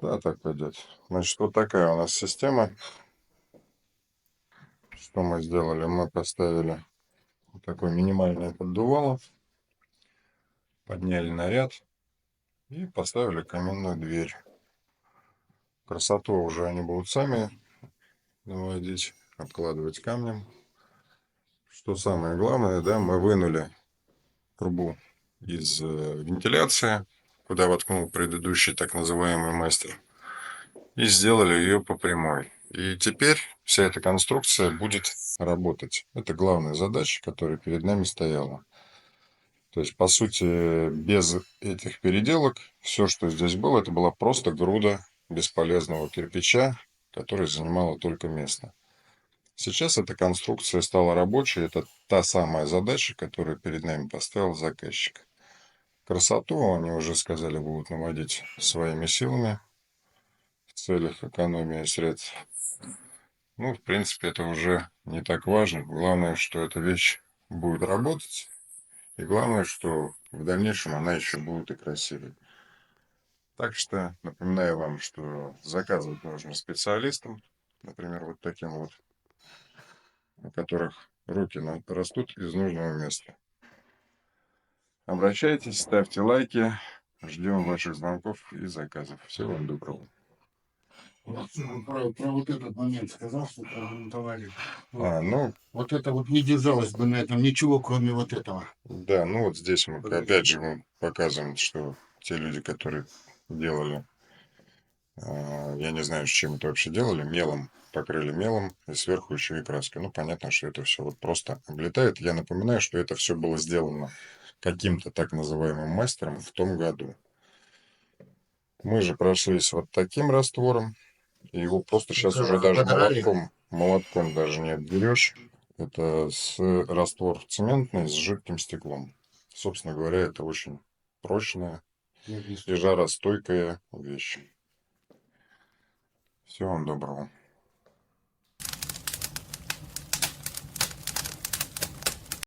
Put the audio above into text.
Да, так пойдет. Значит, вот такая у нас система. Что мы сделали? Мы поставили вот такой минимальный поддувало, подняли наряд и поставили каминную дверь. Красоту уже они будут сами наводить, обкладывать камнем. Что самое главное, да, мы вынули трубу из вентиляции, куда воткнул предыдущий так называемый мастер, и сделали ее по прямой. И теперь вся эта конструкция будет работать. Это главная задача, которая перед нами стояла. То есть, по сути, без этих переделок все, что здесь было, это была просто груда бесполезного кирпича, который занимала только место. Сейчас эта конструкция стала рабочей. Это та самая задача, которую перед нами поставил заказчик. Красоту, они уже сказали, будут наводить своими силами в целях экономии средств. Ну, в принципе, это уже не так важно. Главное, что эта вещь будет работать. И главное, что в дальнейшем она еще будет и красивой. Так что напоминаю вам, что заказывать нужно специалистам, например, вот таким вот, у которых руки растут из нужного места. Обращайтесь, ставьте лайки, ждем ваших звонков и заказов. Всего вам доброго. Про вот этот момент сказал, что товарищ. Ну, Вот это вот не держалось бы на этом ничего, кроме вот этого. да, ну вот здесь мы, опять же, мы показываем, что те люди, которые делали, я не знаю, с чем это вообще делали, мелом, покрыли мелом, и сверху еще и краской. Ну, понятно, что это все вот просто облетает. Я напоминаю, что это все было сделано каким-то так называемым мастером в том году. Мы же прошлись вот таким раствором, и его просто сейчас уже даже молотком даже не отберешь. Это раствор цементный с жидким стеклом. Собственно говоря, это очень прочная и жаростойкая вещь. Всего вам доброго.